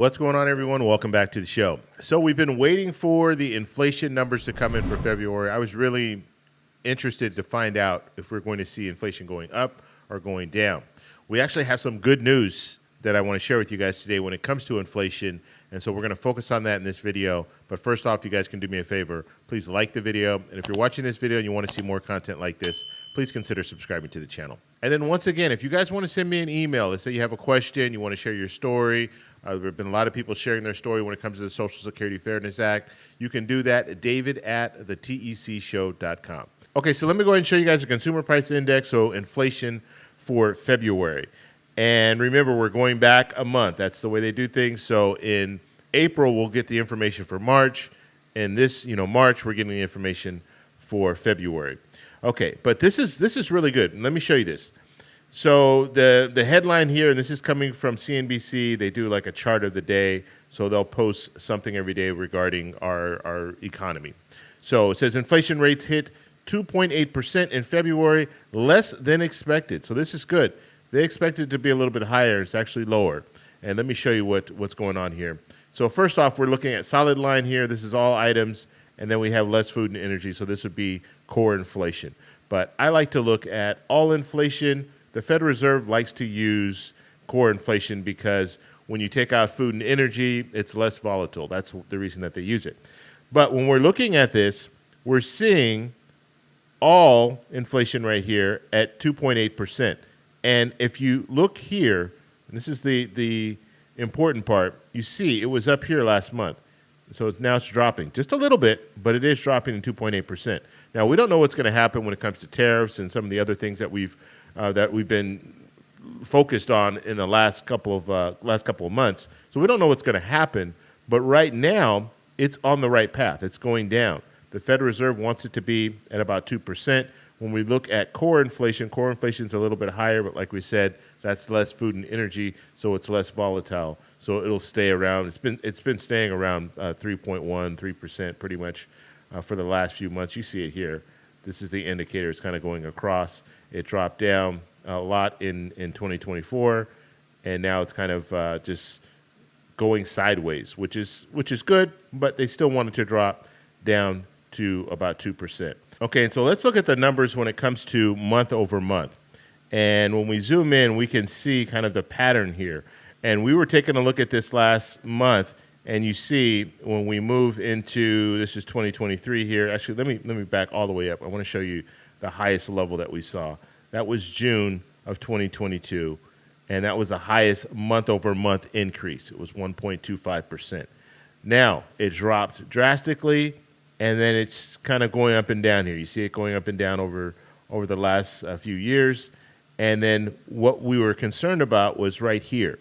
What's going on, everyone? Welcome back to the show. So we've been waiting for the inflation numbers to come in for February. I was really interested to find out if we're going to see inflation going up or going down. We actually have some good news that I want to share with you guys today when it comes to inflation, and so we're going to focus on that in this video. But first off, you guys can do me a favor. Please like the video, and if you're watching this video and you want to see more content like this, please consider subscribing to the channel. And then once again, if you guys want to send me an email, let's say you have a question, you want to share your story, there have been a lot of people sharing their story when it comes to the Social Security Fairness Act. You can do that at david@thetecshow.com. Okay, so let me go ahead and show you guys the Consumer Price Index, so inflation for February. And remember, we're going back a month. That's the way they do things. So in April, we'll get the information for March. In this, March, we're getting the information for February. Okay, but this is really good. Let me show you this. So the headline here, and this is coming from CNBC, they do like a chart of the day, so they'll post something every day regarding our economy. So it says inflation rates hit 2.8% in February, less than expected. So this is good. They expected it to be a little bit higher. It's actually lower. And let me show you what's going on here. So first off, we're looking at solid line here. This is all items, and then we have less food and energy, so this would be core inflation. But I like to look at all inflation. The Federal Reserve likes to use core inflation because when you take out food and energy, it's less volatile. That's the reason that they use it. But when we're looking at this, we're seeing all inflation right here at 2.8%. And if you look here, and this is the important part, you see it was up here last month. So now it's dropping just a little bit, but it is dropping to 2.8%. Now, we don't know what's going to happen when it comes to tariffs and some of the other things that we've been focused on in the last couple of months. So we don't know what's going to happen, but right now it's on the right path. It's going down. The Federal Reserve wants it to be at about 2%. When we look at core inflation is a little bit higher, but like we said, that's less food and energy, so it's less volatile. So it'll stay around. It's been staying around 3.3% pretty much for the last few months. You see it here. This is the indicator. It's kind of going across. It dropped down a lot in 2024, and now it's kind of just going sideways, which is good, but they still want it to drop down to about 2%. Okay, so let's look at the numbers when it comes to month over month. And when we zoom in, we can see kind of the pattern here. And we were taking a look at this last month, and you see when we move into, this is 2023 here. Actually, let me back all the way up. I want to show you the highest level that we saw. That was June of 2022, and that was the highest month over month increase. It was 1.25%. Now, it dropped drastically, and then it's kind of going up and down here. You see it going up and down over the last few years. And then what we were concerned about was right here.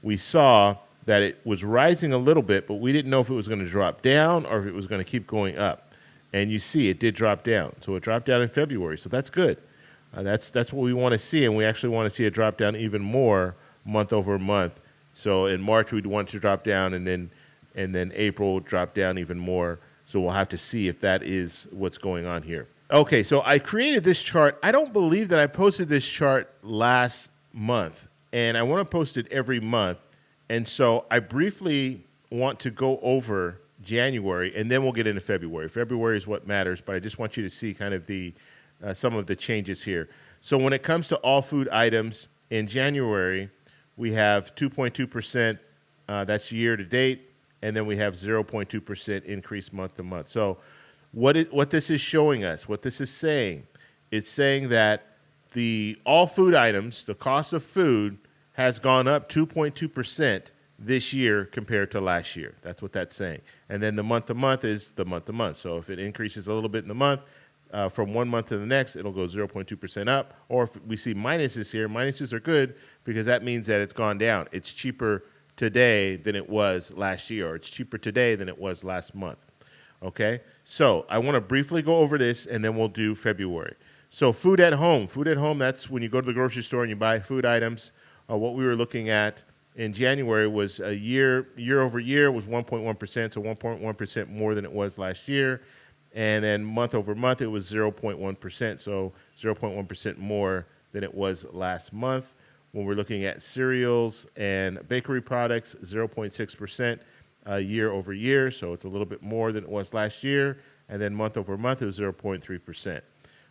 We saw that it was rising a little bit, but we didn't know if it was going to drop down or if it was going to keep going up. And you see it did drop down. So it dropped down in February, so that's good. That's what we want to see, and we actually want to see it drop down even more month over month. So in March, we'd want to drop down, and then April would drop down even more. So we'll have to see if that is what's going on here. Okay, so I created this chart. I don't believe that I posted this chart last month, and I want to post it every month. And so I briefly want to go over January, and then we'll get into February. February is what matters, but I just want you to see kind of some of the changes here. So when it comes to all food items, in January, we have 2.2%. That's year to date. And then we have 0.2% increase month to month. So what this is showing us, what this is saying, it's saying that all food items, the cost of food, has gone up 2.2% this year compared to last year. That's what that's saying. And then the month to month is the month to month. So if it increases a little bit in the month, from one month to the next, it'll go 0.2% up. Or if we see minuses here, minuses are good because that means that it's gone down. It's cheaper today than it was last year, or it's cheaper today than it was last month. Okay, so I want to briefly go over this, and then we'll do February. So food at home, that's when you go to the grocery store and you buy food items. What we were looking at in January was a year over year was 1.1%, so 1.1% more than it was last year. And then month over month, it was 0.1%, so 0.1% more than it was last month. When we're looking at cereals and bakery products, 0.6% year over year, so it's a little bit more than it was last year. And then month over month, it was 0.3%.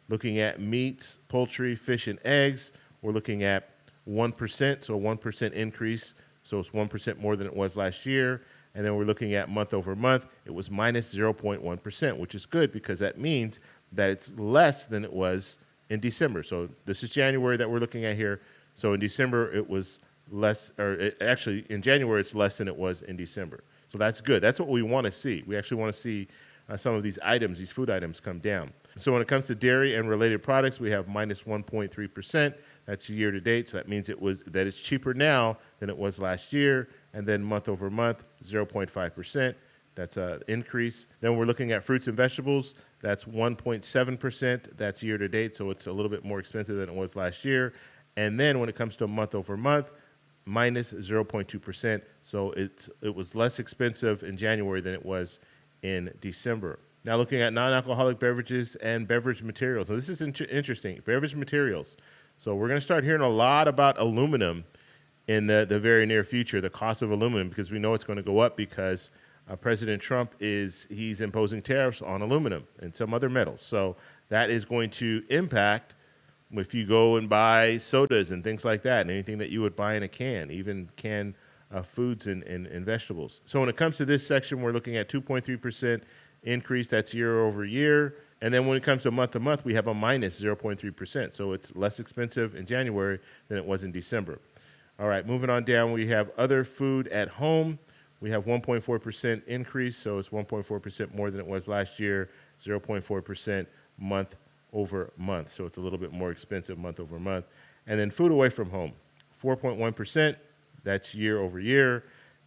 Looking at meats, poultry, fish, and eggs, we're looking at 1%, so a 1% increase. So it's 1% more than it was last year. And then we're looking at month over month, it was minus 0.1%, which is good because that means that it's less than it was in December. So this is January that we're looking at here. So in December, it was less, or actually in January, it's less than it was in December. So that's good. That's what we want to see. We actually want to see some of these items, these food items, come down. So when it comes to dairy and related products, we have minus 1.3%. That's year to date. So that means that it's cheaper now than it was last year. And then month over month, 0.5%. That's an increase. Then we're looking at fruits and vegetables. That's 1.7%. That's year to date. So it's a little bit more expensive than it was last year. And then when it comes to month over month, minus 0.2%. So it was less expensive in January than it was in December. Now looking at non-alcoholic beverages and beverage materials. So this is interesting, beverage materials. So we're going to start hearing a lot about aluminum in the very near future, the cost of aluminum, because we know it's going to go up because President Trump he's imposing tariffs on aluminum and some other metals. So that is going to impact if you go and buy sodas and things like that, and anything that you would buy in a can, even canned foods and vegetables. So when it comes to this section, we're looking at 2.3% increase. That's year over year. And then when it comes to month, we have a minus 0.3%. So it's less expensive in January than it was in December. All right, moving on down, we have other food at home. We have 1.4% increase, so it's 1.4% more than it was last year, 0.4% month over month. So it's a little bit more expensive month over month. And then food away from home, 4.1%, that's year over year.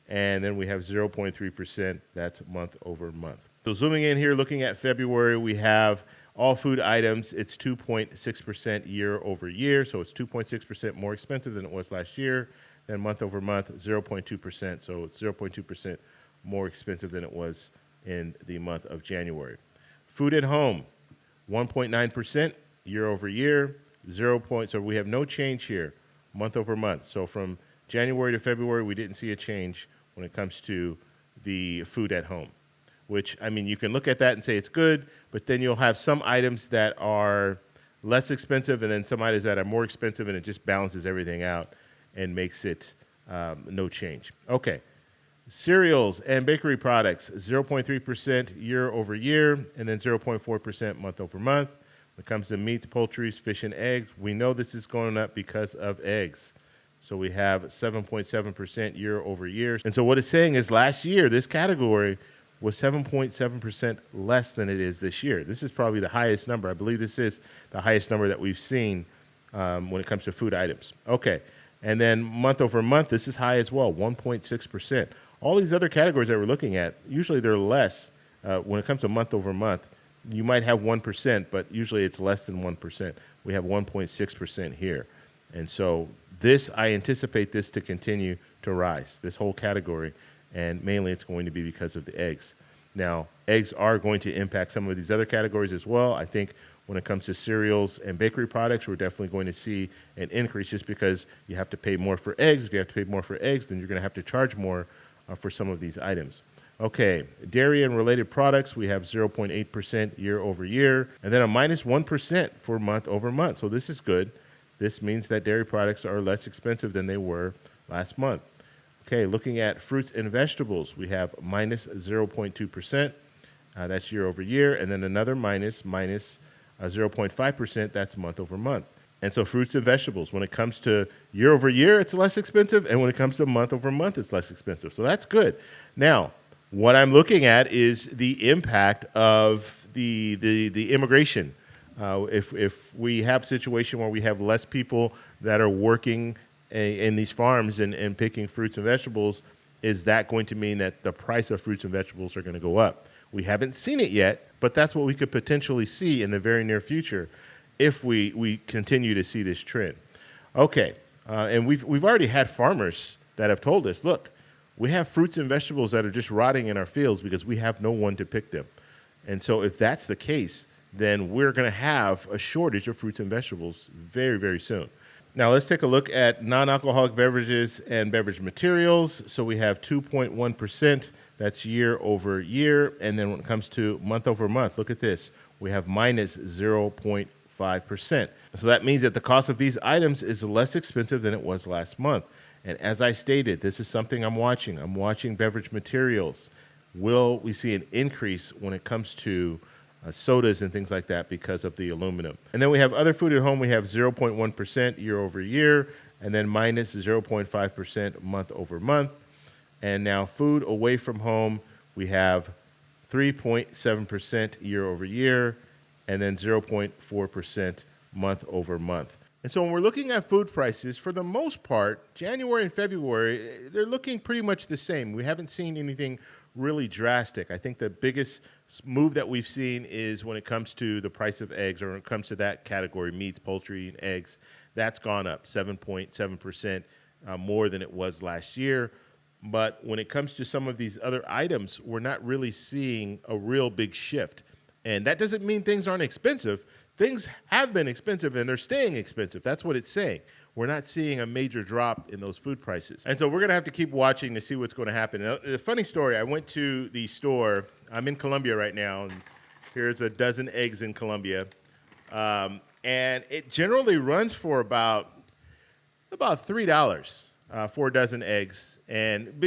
And then we have 0.3%, that's month over month. So zooming in here, looking at February, we have all food items. It's 2.6% year over year, so it's 2.6% more expensive than it was last year. Then month over month, 0.2%, so it's 0.2% more expensive than it was in the month of January. Food at home, 1.9% year over year, so we have no change here, month over month. So from January to February, we didn't see a change when it comes to the food at home, which, I mean, you can look at that and say it's good, but then you'll have some items that are less expensive and then some items that are more expensive, and it just balances everything out and makes it no change. Okay, cereals and bakery products, 0.3% year over year, and then 0.4% month over month. When it comes to meats, poultry, fish, and eggs, we know this is going up because of eggs. So we have 7.7% year over year. And so what it's saying is last year, this category was 7.7% less than it is this year. This is probably the highest number. I believe this is the highest number that we've seen when it comes to food items. Okay, and then month over month, this is high as well, 1.6%. All these other categories that we're looking at, usually they're less when it comes to month over month. You might have 1%, but usually it's less than 1%. We have 1.6% here. And so I anticipate this to continue to rise, this whole category, and mainly it's going to be because of the eggs. Now, eggs are going to impact some of these other categories as well. I think when it comes to cereals and bakery products, we're definitely going to see an increase just because you have to pay more for eggs. If you have to pay more for eggs, then you're going to have to charge more for some of these items. Okay, dairy and related products, we have 0.8% year over year, and then a minus 1% for month over month. So this is good. This means that dairy products are less expensive than they were last month. Okay, looking at fruits and vegetables, we have minus 0.2%. That's year over year, and then another minus 0.5%. That's month over month. And so fruits and vegetables, when it comes to year over year, it's less expensive, and when it comes to month over month, it's less expensive. So that's good. Now, what I'm looking at is the impact of the immigration. If we have a situation where we have less people that are working in these farms and picking fruits and vegetables, is that going to mean that the price of fruits and vegetables are going to go up? We haven't seen it yet, but that's what we could potentially see in the very near future if we continue to see this trend. Okay, and we've already had farmers that have told us, look, we have fruits and vegetables that are just rotting in our fields because we have no one to pick them. And so if that's the case, then we're going to have a shortage of fruits and vegetables very, very soon. Now let's take a look at non-alcoholic beverages and beverage materials. So we have 2.1%. That's year over year. And then when it comes to month over month, look at this. We have minus 0.5%. So that means that the cost of these items is less expensive than it was last month. And as I stated, this is something I'm watching. I'm watching beverage materials. Will we see an increase when it comes to sodas and things like that because of the aluminum? And then we have other food at home. We have 0.1% year over year, and then minus 0.5% month over month. And now food away from home, we have 3.7% year over year, and then 0.4% month over month. And so when we're looking at food prices, for the most part, January and February, they're looking pretty much the same. We haven't seen anything really drastic. I think the biggest move that we've seen is when it comes to the price of eggs, or when it comes to that category, meats, poultry, and eggs. That's gone up 7.7% more than it was last year. But when it comes to some of these other items, we're not really seeing a real big shift. And that doesn't mean things aren't expensive. Things have been expensive, and they're staying expensive. That's what it's saying. We're not seeing a major drop in those food prices. And so we're going to have to keep watching to see what's going to happen. Now, a funny story, I went to the store. I'm in Colombia right now, and here's a dozen eggs in Colombia. And it generally runs for about $3 for a dozen eggs, and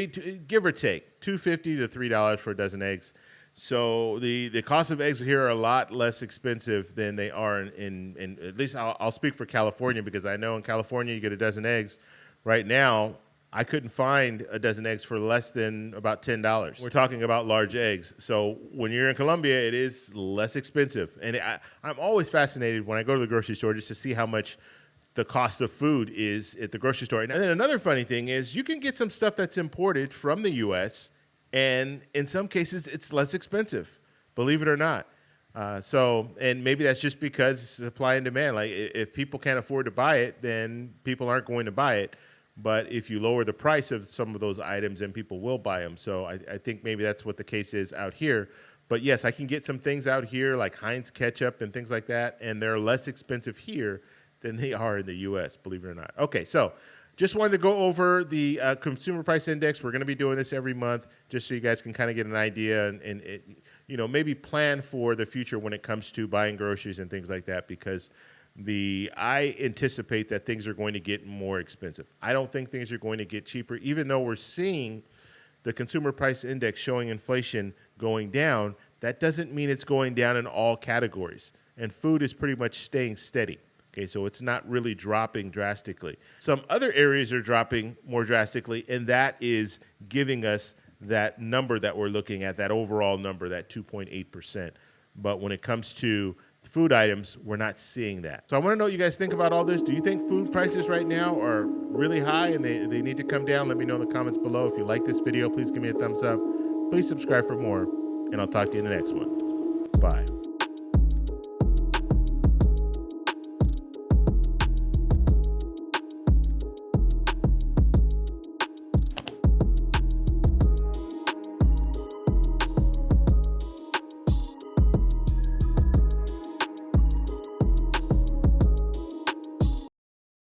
give or take, $2.50 to $3 for a dozen eggs. So the cost of eggs here are a lot less expensive than they are in at least I'll speak for California, because I know in California you get a dozen eggs. Right now, I couldn't find a dozen eggs for less than about $10. We're talking about large eggs. So when you're in Colombia, it is less expensive. And I'm always fascinated when I go to the grocery store just to see how much the cost of food is at the grocery store. And then another funny thing is you can get some stuff that's imported from the U.S., and in some cases, it's less expensive, believe it or not. And maybe that's just because supply and demand. Like, if people can't afford to buy it, then people aren't going to buy it. But if you lower the price of some of those items, then people will buy them. So I think maybe that's what the case is out here. But yes, I can get some things out here like Heinz ketchup and things like that, and they're less expensive here than they are in the U.S., believe it or not. Okay, so just wanted to go over the Consumer Price Index. We're going to be doing this every month just so you guys can kind of get an idea and maybe plan for the future when it comes to buying groceries and things like that, because I anticipate that things are going to get more expensive. I don't think things are going to get cheaper, even though we're seeing the Consumer Price Index showing inflation going down. That doesn't mean it's going down in all categories, and food is pretty much staying steady. Okay, so it's not really dropping drastically. Some other areas are dropping more drastically, and that is giving us that number that we're looking at, that overall number, that 2.8%. But when it comes to food items, we're not seeing that. So I want to know what you guys think about all this. Do you think food prices right now are really high and they need to come down? Let me know in the comments below. If you like this video, please give me a thumbs up. Please subscribe for more, and I'll talk to you in the next one. Bye.